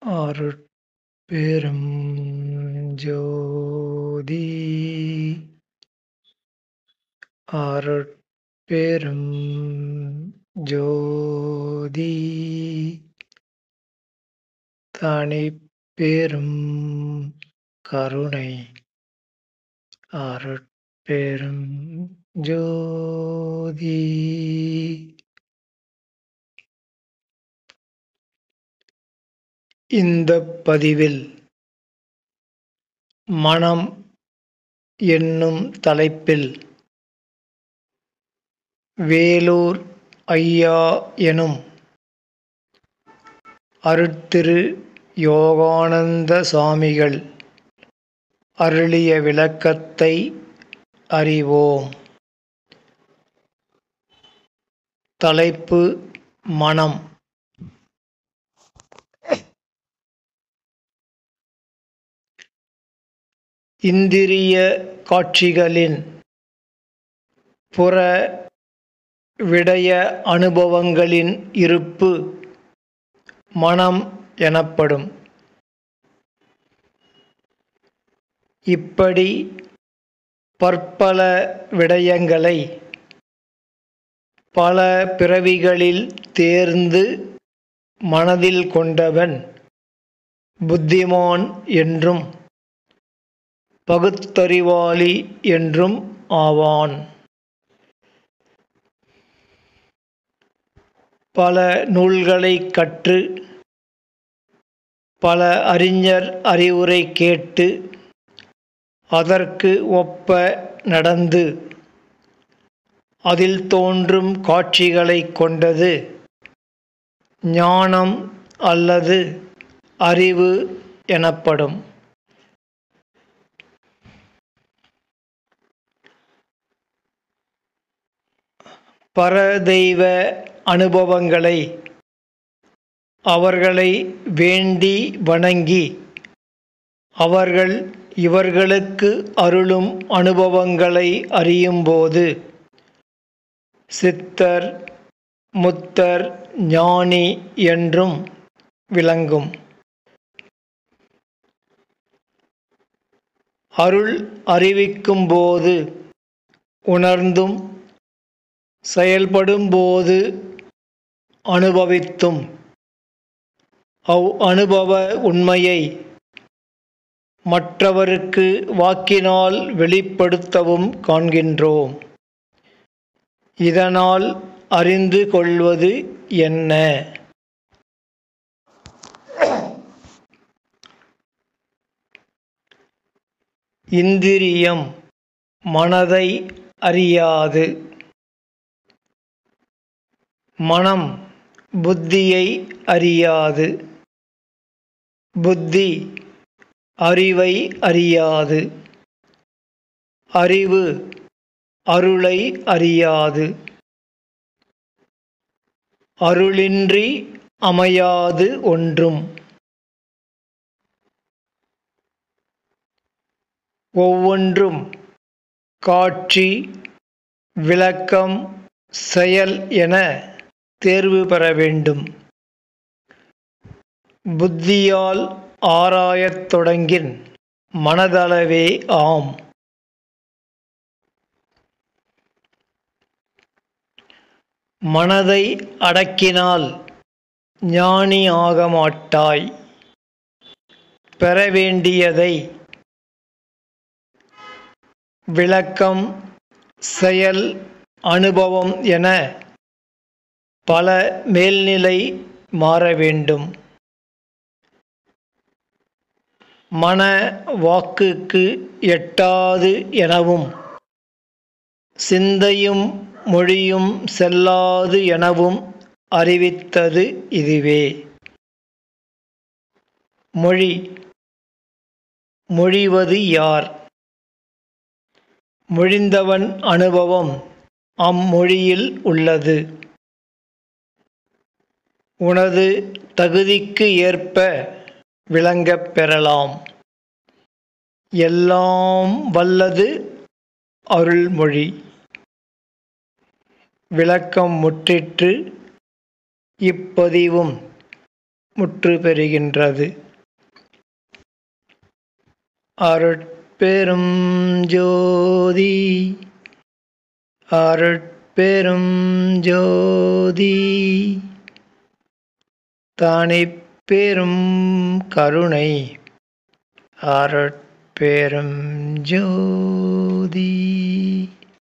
அருட்பெரும் ஜோதி அருட்பெரும் ஜோதி தனிப்பெரும் கருணை அருட்பெரும் ஜோதி. இந்த பதிவில் மனம் என்னும் தலைப்பில் வேலூர் ஐயா எனும் அருட்திரு யோகானந்த சாமிகள் அருளிய விளக்கத்தை அறிவோம். தலைப்பு மனம். இந்திரிய காட்சிகளின் புற விடய அனுபவங்களின் இருப்பு மனம் எனப்படும். இப்படி பற்பல விடயங்களை பல பிறவிகளில் தேர்ந்து மனதில் கொண்டவன் புத்திமான் என்றும் பகுத்தறிவாளி என்றும் ஆவான். பல நூல்களைக் கற்று பல அறிஞர் அறிவுரை கேட்டு அதற்கு ஒப்ப நடந்து அதில் தோன்றும் காட்சிகளைக் கொண்டது ஞானம் அல்லது அறிவு எனப்படும். பரதெய்வ அனுபவங்களை அவர்களை வேண்டி வணங்கி அவர்கள் இவர்களுக்கு அருளும் அனுபவங்களை அறியும்போது சித்தர் முத்தர் ஞானி என்றும் விளங்கும். அருள் அறிவிக்கும்போது உணர்ந்தும் செயல்படும்போது அனுபவித்தும் அனுபவ உண்மையை மற்றவருக்கு வாக்கினால் வெளிப்படுத்தவும் காண்கின்றோம். இதனால் அறிந்து கொள்வது என்ன? இந்திரியம் மனதை அறியாது. மனம் புத்தியை அறியாது. புத்தி அறிவை அறியாது. அறிவு அருளை அறியாது. அருளின்றி அமையாது ஒன்றும். ஒவ்வொன்றும் காட்சி விளக்கம் செயல் என தேர்வு பெற வேண்டும். புத்தியால் ஆராயத் தொடங்கின் மனதளவே ஆம். மனதை அடக்கினால் ஞானி ஆக மாட்டாய். பெற வேண்டியதை விளக்கம் செயல் அனுபவம் என பல மேல்நிலை மாற வேண்டும். மன வாக்குக்கு எட்டாது எனவும் சிந்தையும் மொழியும் செல்லாது எனவும் அறிவித்தது இதுவே. மொழி மொழிவது யார்? மொழிந்தவன் அனுபவம் அம்மொழியில் உள்ளது. உனது தகுதிக்கு ஏற்ப விளங்கப் பெறலாம். எல்லாம் வல்லது அருள்மொழி. விளக்கம் முற்றிற்று. இப்பதிவும் முற்று பெறுகின்றது. அருட்பெரும் ஜோதி அருட்பெரும் ஜோதி தனிப்பெரும் கருணை அருட்பெரும் ஜோதி.